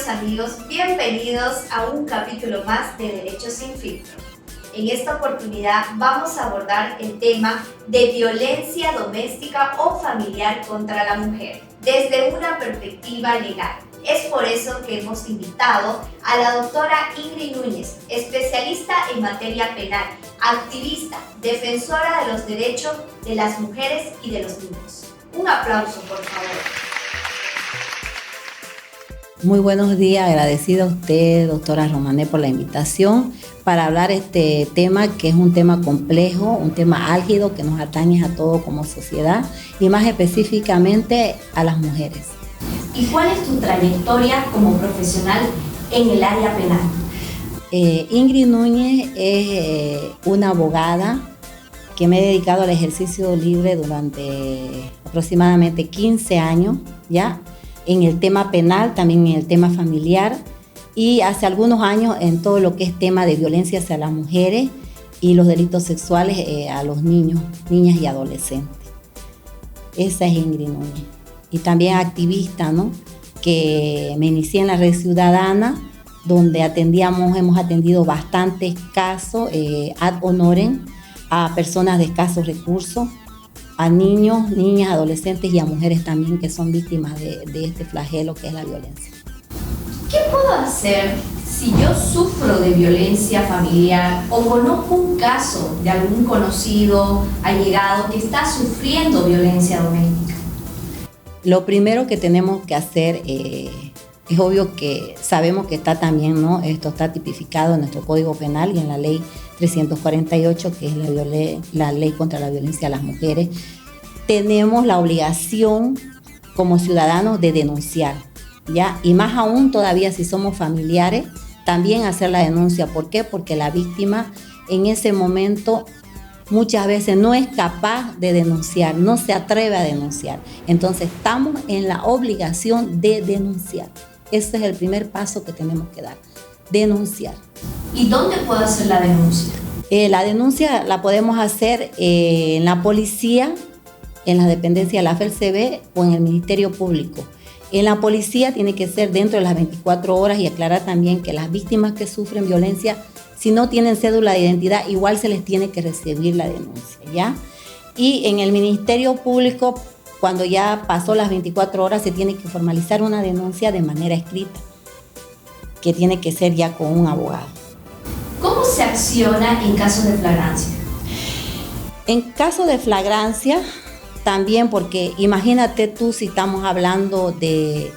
queridos amigos, bienvenidos a un capítulo más de Derechos sin Filtro. En esta oportunidad vamos a abordar el tema de violencia doméstica o familiar contra la mujer, desde una perspectiva legal. Es por eso que hemos invitado a la doctora Ingrid Núñez, especialista en materia penal, activista, defensora de los derechos de las mujeres y de los niños. Un aplauso, por favor. Muy buenos días, agradecida a usted, doctora Romané, por la invitación para hablar este tema, que es un tema complejo, un tema álgido que nos atañe a todos como sociedad y más específicamente a las mujeres. ¿Y cuál es tu trayectoria como profesional en el área penal? Ingrid Núñez es una abogada que me he dedicado al ejercicio libre durante aproximadamente 15 años, ¿ya? En el tema penal, también en el tema familiar y hace algunos años en todo lo que es tema de violencia hacia las mujeres y los delitos sexuales a los niños, niñas y adolescentes. Esa es Ingrid Núñez. Y también activista, ¿no? Que me inicié en la Red Ciudadana, donde hemos atendido bastantes casos ad honorem a personas de escasos recursos, a niños, niñas, adolescentes y a mujeres también que son víctimas de este flagelo que es la violencia. ¿Qué puedo hacer si yo sufro de violencia familiar o conozco un caso de algún conocido, allegado que está sufriendo violencia doméstica? Lo primero que tenemos que hacer es obvio que sabemos que está también, ¿no? Esto está tipificado en nuestro Código Penal y en la Ley 348, que es la ley contra la violencia a las mujeres. Tenemos la obligación como ciudadanos de denunciar, ¿ya? Y más aún todavía si somos familiares, también hacer la denuncia. ¿Por qué? Porque la víctima en ese momento muchas veces no es capaz de denunciar, no se atreve a denunciar. Entonces estamos en la obligación de denunciar. Ese es el primer paso que tenemos que dar, denunciar. ¿Y dónde puedo hacer la denuncia? La denuncia la podemos hacer en la policía, en la dependencia de la FELCB o en el Ministerio Público. En la policía tiene que ser dentro de las 24 horas y aclarar también que las víctimas que sufren violencia, si no tienen cédula de identidad, igual se les tiene que recibir la denuncia, ¿ya? Y en el Ministerio Público, cuando ya pasó las 24 horas, se tiene que formalizar una denuncia de manera escrita, que tiene que ser ya con un abogado. ¿Cómo se acciona en caso de flagrancia? En caso de flagrancia, también, porque imagínate tú si estamos hablando de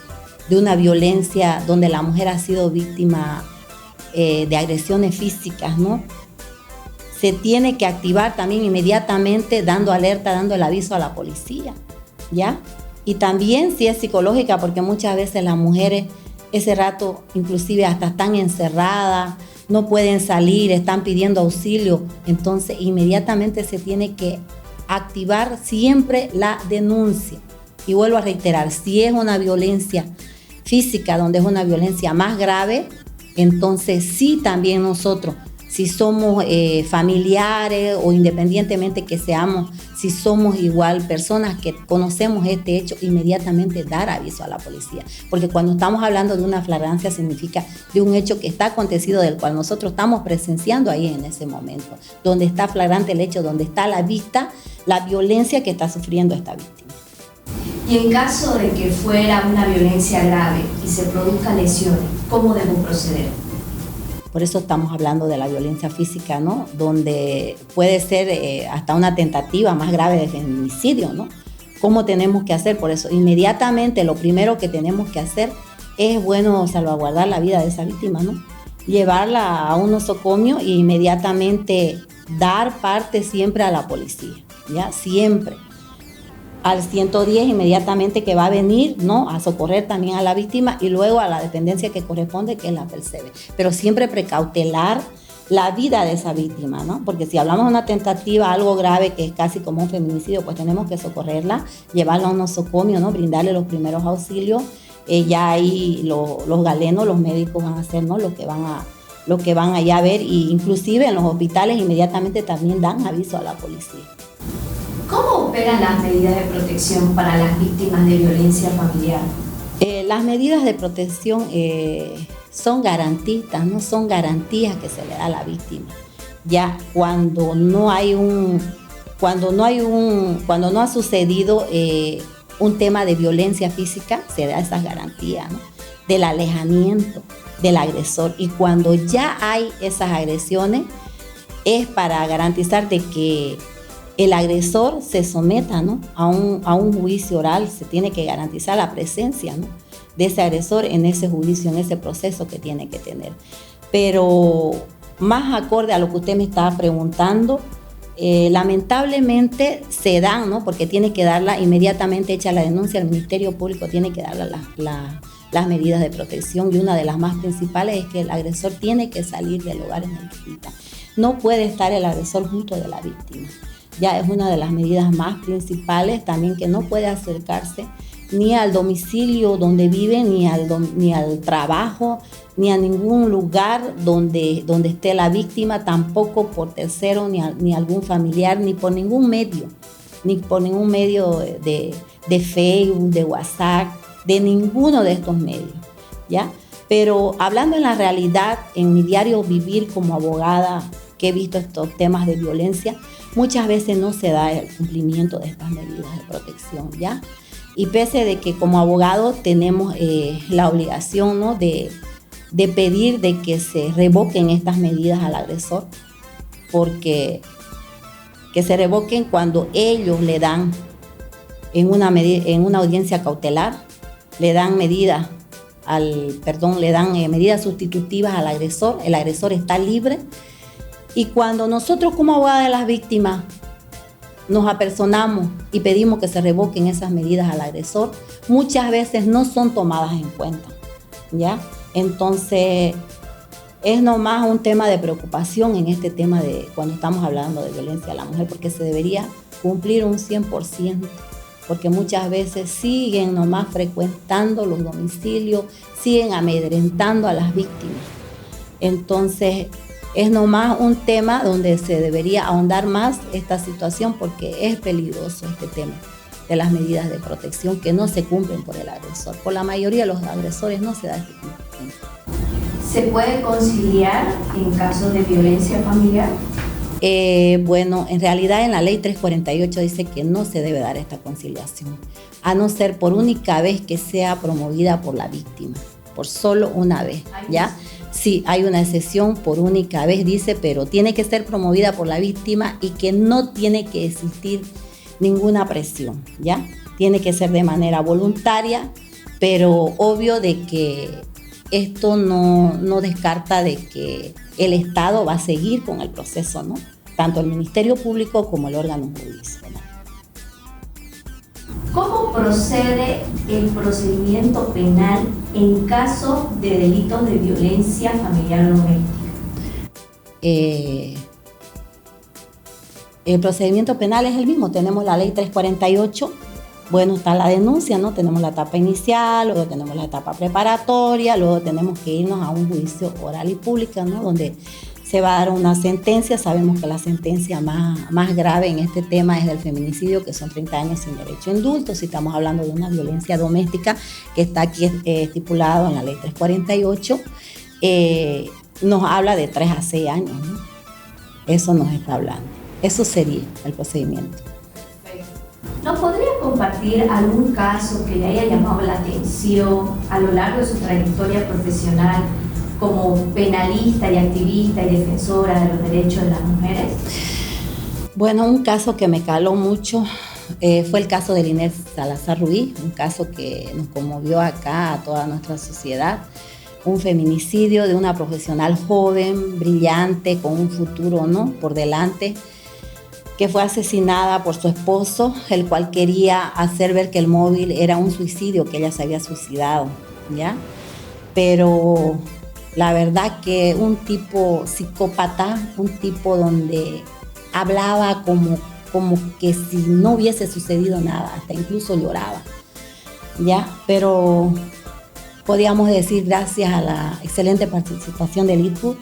una violencia donde la mujer ha sido víctima de agresiones físicas, ¿no? Se tiene que activar también inmediatamente dando alerta, dando el aviso a la policía, ¿ya? Y también si es psicológica, porque muchas veces las mujeres ese rato inclusive hasta están encerradas, no pueden salir, están pidiendo auxilio, entonces inmediatamente se tiene que activar siempre la denuncia. Y vuelvo a reiterar, si es una violencia física, donde es una violencia más grave, entonces sí también nosotros, si somos familiares o independientemente que seamos, si somos igual personas que conocemos este hecho, inmediatamente dar aviso a la policía. Porque cuando estamos hablando de una flagrancia significa de un hecho que está acontecido, del cual nosotros estamos presenciando ahí en ese momento, donde está flagrante el hecho, donde está a la vista la violencia que está sufriendo esta víctima. Y en caso de que fuera una violencia grave y se produzcan lesiones, ¿cómo debo proceder? Por eso estamos hablando de la violencia física, ¿no? Donde puede ser hasta una tentativa más grave de feminicidio, ¿no? ¿Cómo tenemos que hacer? Por eso, inmediatamente lo primero que tenemos que hacer es, bueno, salvaguardar la vida de esa víctima, ¿no? Llevarla a un nosocomio e inmediatamente dar parte siempre a la policía, ¿ya? Siempre. Al 110 inmediatamente que va a venir, ¿no? A socorrer también a la víctima y luego a la dependencia que corresponde, que es la FELCB. Pero siempre precautelar la vida de esa víctima, ¿no? Porque si hablamos de una tentativa, algo grave que es casi como un feminicidio, pues tenemos que socorrerla, llevarla a un nosocomio, ¿no? Brindarle los primeros auxilios. Ya ahí los galenos, los médicos van a hacer, ¿no? Lo que van allá a ver, y inclusive en los hospitales inmediatamente también dan aviso a la policía. ¿Cómo operan las medidas de protección para las víctimas de violencia familiar? Las medidas de protección son garantistas, no son garantías que se le da a la víctima. Ya cuando no ha sucedido un tema de violencia física, se da esas garantías, ¿no? Del alejamiento del agresor. Y cuando ya hay esas agresiones, es para garantizar de que el agresor se someta, ¿no? a un juicio oral. Se tiene que garantizar la presencia, ¿no? de ese agresor en ese juicio, en ese proceso que tiene que tener. Pero más acorde a lo que usted me estaba preguntando, lamentablemente se dan, ¿no? porque tiene que darla inmediatamente hecha la denuncia, el Ministerio Público tiene que darle las medidas de protección, y una de las más principales es que el agresor tiene que salir del hogar en el que está. No puede estar el agresor junto de la víctima. Ya es una de las medidas más principales, también que no puede acercarse ni al domicilio donde vive, ni al trabajo, ni a ningún lugar donde esté la víctima, tampoco por tercero, ni algún familiar, ni por ningún medio de Facebook, de WhatsApp, de ninguno de estos medios, ¿ya? Pero hablando en la realidad, en mi diario vivir como abogada, que he visto estos temas de violencia, muchas veces no se da el cumplimiento de estas medidas de protección, ¿ya? Y pese de que como abogado tenemos la obligación, ¿no? de pedir de que se revoquen estas medidas al agresor, porque que se revoquen cuando ellos le dan en una audiencia cautelar, le dan medidas medidas sustitutivas al agresor. El agresor está libre, y cuando nosotros como abogadas de las víctimas nos apersonamos y pedimos que se revoquen esas medidas al agresor, muchas veces no son tomadas en cuenta, ¿ya? Entonces, es nomás un tema de preocupación en este tema de cuando estamos hablando de violencia a la mujer, porque se debería cumplir un 100%, porque muchas veces siguen nomás frecuentando los domicilios, siguen amedrentando a las víctimas. Entonces, es nomás un tema donde se debería ahondar más esta situación, porque es peligroso este tema de las medidas de protección que no se cumplen por el agresor. Por la mayoría de los agresores no se da este cumplimiento. ¿Se puede conciliar en casos de violencia familiar? Bueno, en realidad en la ley 348 dice que no se debe dar esta conciliación, a no ser por única vez que sea promovida por la víctima, por solo una vez, ¿ya? Sí, hay una excepción por única vez, dice, pero tiene que ser promovida por la víctima y que no tiene que existir ninguna presión, ¿ya? Tiene que ser de manera voluntaria, pero obvio de que esto no descarta de que el Estado va a seguir con el proceso, ¿no? Tanto el Ministerio Público como el órgano judicial, ¿no? ¿Cómo procede el procedimiento penal en caso de delitos de violencia familiar o doméstica? El procedimiento penal es el mismo. Tenemos la ley 348. Bueno, está la denuncia, ¿no? Tenemos la etapa inicial, luego tenemos la etapa preparatoria, luego tenemos que irnos a un juicio oral y público, ¿no? Donde se va a dar una sentencia. Sabemos que la sentencia más grave en este tema es del feminicidio, que son 30 años sin derecho a indulto. Si estamos hablando de una violencia doméstica que está aquí estipulado en la ley 348, nos habla de 3 a 6 años, ¿no? Eso nos está hablando. Eso sería el procedimiento. ¿Nos podría compartir algún caso que le haya llamado la atención a lo largo de su trayectoria profesional como penalista y activista y defensora de los derechos de las mujeres? Bueno, un caso que me caló mucho fue el caso de Inés Salazar Ruiz, un caso que nos conmovió acá a toda nuestra sociedad. Un feminicidio de una profesional joven, brillante, con un futuro, ¿no?, por delante, que fue asesinada por su esposo, el cual quería hacer ver que el móvil era un suicidio, que ella se había suicidado, ¿ya? Pero la verdad que un tipo psicópata, un tipo donde hablaba como que si no hubiese sucedido nada, hasta incluso lloraba, ¿ya? Pero podíamos decir, gracias a la excelente participación del ITPU,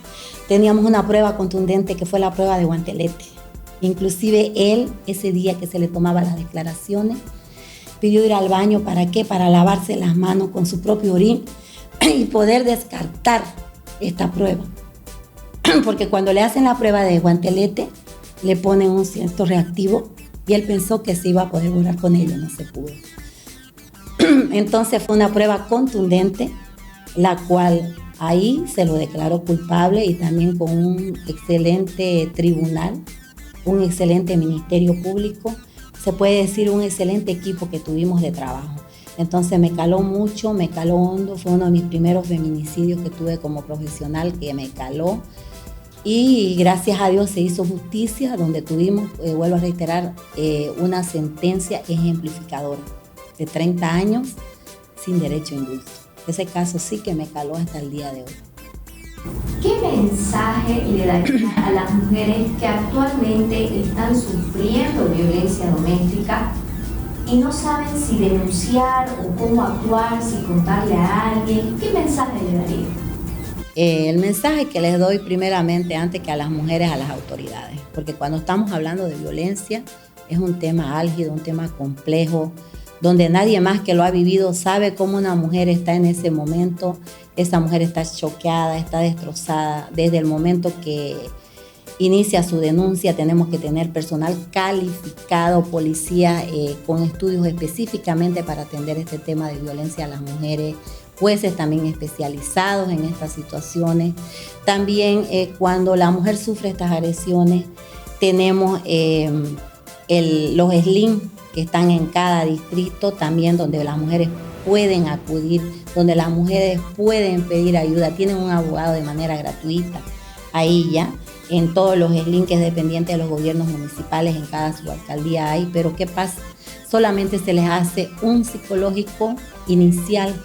teníamos una prueba contundente que fue la prueba de guantelete. Inclusive él, ese día que se le tomaban las declaraciones, pidió ir al baño, ¿para qué? Para lavarse las manos con su propio orín y poder descartar esta prueba. Porque cuando le hacen la prueba de guantelete, le ponen un cierto reactivo y él pensó que se iba a poder borrar con ello, no se pudo. Entonces fue una prueba contundente, la cual ahí se lo declaró culpable y también con un excelente tribunal, un excelente ministerio público, se puede decir un excelente equipo que tuvimos de trabajo. Entonces me caló mucho, me caló hondo, fue uno de mis primeros feminicidios que tuve como profesional que me caló. Y gracias a Dios se hizo justicia, donde tuvimos, vuelvo a reiterar, una sentencia ejemplificadora de 30 años sin derecho a indulto. Ese caso sí que me caló hasta el día de hoy. ¿Qué mensaje le daría a las mujeres que actualmente están sufriendo violencia doméstica y no saben si denunciar o cómo actuar, si contarle a alguien? ¿Qué mensaje le daría? El mensaje que les doy primeramente, antes que a las mujeres, a las autoridades, porque cuando estamos hablando de violencia es un tema álgido, un tema complejo, donde nadie más que lo ha vivido sabe cómo una mujer está en ese momento. Esa mujer está choqueada, está destrozada. Desde el momento que inicia su denuncia tenemos que tener personal calificado, policía con estudios específicamente para atender este tema de violencia a las mujeres, jueces también especializados en estas situaciones. También cuando la mujer sufre estas agresiones tenemos los SLIM que están en cada distrito, también donde las mujeres pueden acudir, donde las mujeres pueden pedir ayuda, tienen un abogado de manera gratuita, ahí ya, en todos los links dependientes de los gobiernos municipales, en cada subalcaldía hay, pero ¿qué pasa? Solamente se les hace un psicológico inicial,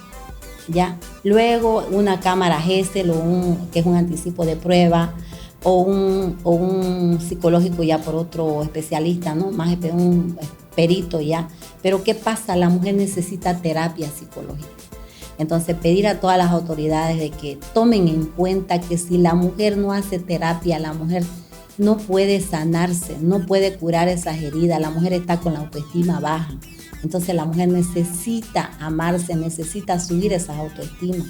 ya, luego una cámara GESEL que es un anticipo de prueba, o un psicológico ya por otro especialista, ¿no? Más un perito ya. Pero ¿qué pasa? La mujer necesita terapia psicológica. Entonces pedir a todas las autoridades de que tomen en cuenta que si la mujer no hace terapia, la mujer no puede sanarse, no puede curar esas heridas, la mujer está con la autoestima baja. Entonces la mujer necesita amarse, necesita subir esas autoestimas,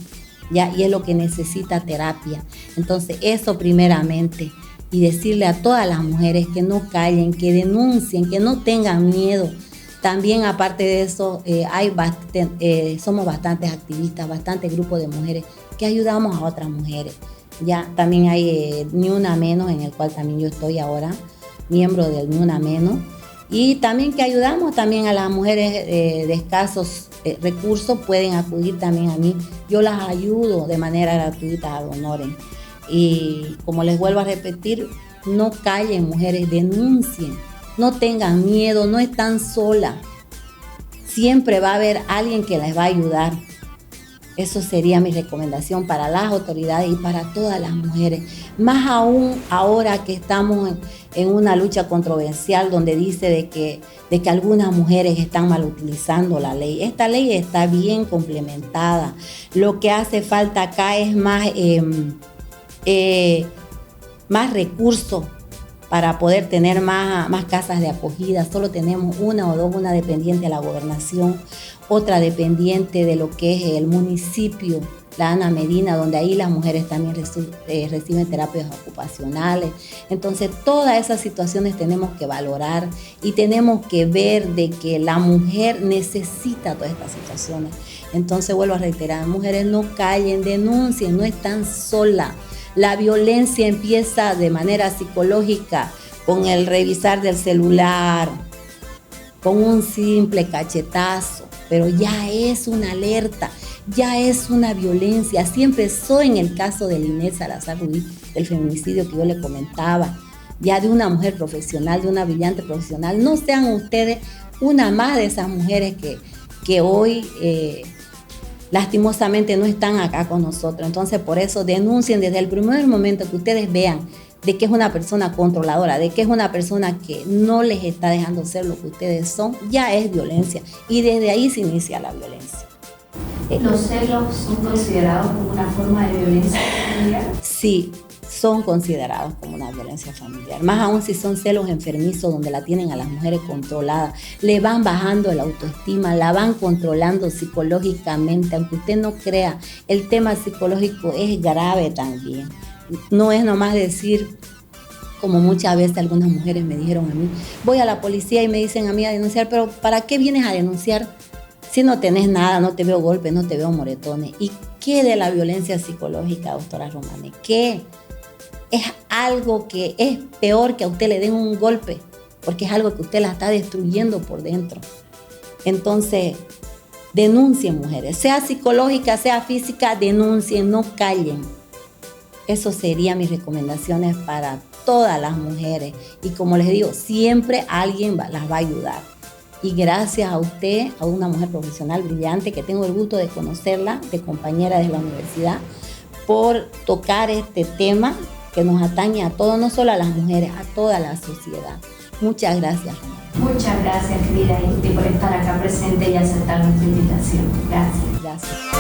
¿ya? Y es lo que necesita terapia. Entonces eso primeramente, y decirle a todas las mujeres que no callen, que denuncien, que no tengan miedo. También aparte de eso, somos bastantes activistas, bastantes grupos de mujeres que ayudamos a otras mujeres. Ya también hay Ni Una Menos, en el cual también yo estoy ahora, miembro del Ni Una Menos. Y también que ayudamos también a las mujeres de escasos recursos, pueden acudir también a mí. Yo las ayudo de manera gratuita, ad honorem. Y como les vuelvo a repetir, no callen, mujeres, denuncien, no tengan miedo, no están solas. Siempre va a haber alguien que les va a ayudar. Eso sería mi recomendación para las autoridades y para todas las mujeres. Más aún ahora que estamos en una lucha controversial donde dice de que algunas mujeres están mal utilizando la ley. Esta ley está bien complementada. Lo que hace falta acá es más recursos para poder tener más casas de acogida. Solo tenemos una o dos, una dependiente de la gobernación, otra dependiente de lo que es el municipio, la Ana Medina, donde ahí las mujeres también reciben terapias ocupacionales. Entonces todas esas situaciones tenemos que valorar y tenemos que ver de que la mujer necesita todas estas situaciones. Entonces vuelvo a reiterar, mujeres, no callen, denuncien, no están solas. La violencia empieza de manera psicológica con el revisar del celular, con un simple cachetazo, pero ya es una alerta, ya es una violencia. Así empezó en el caso de Inés Salazar Ruiz, del feminicidio que yo le comentaba, ya de una mujer profesional, de una brillante profesional. No sean ustedes una más de esas mujeres que hoy lastimosamente no están acá con nosotros. Entonces por eso denuncien desde el primer momento que ustedes vean de que es una persona controladora, de que es una persona que no les está dejando ser lo que ustedes son, ya es violencia y desde ahí se inicia la violencia. ¿Los celos son considerados como una forma de violencia familiar? Sí, son considerados como una violencia familiar. Más aún si son celos enfermizos donde la tienen a las mujeres controladas, le van bajando la autoestima, la van controlando psicológicamente. Aunque usted no crea, el tema psicológico es grave también. No es nomás decir, como muchas veces algunas mujeres me dijeron a mí, voy a la policía y me dicen a mí a denunciar, pero ¿para qué vienes a denunciar si no tenés nada, no te veo golpes, no te veo moretones? ¿Y qué de la violencia psicológica, doctora Romane? ¿Qué? Es algo que es peor que a usted le den un golpe, porque es algo que usted la está destruyendo por dentro. Entonces, denuncien, mujeres, sea psicológica, sea física, denuncien, no callen. Eso serían mis recomendaciones para todas las mujeres. Y como les digo, siempre alguien las va a ayudar. Y gracias a usted, a una mujer profesional brillante, que tengo el gusto de conocerla, de compañera de la universidad, por tocar este tema que nos atañe a todos, no solo a las mujeres, a toda la sociedad. Muchas gracias. Muchas gracias, querida Iti, por estar acá presente y aceptar nuestra invitación. Gracias. Gracias.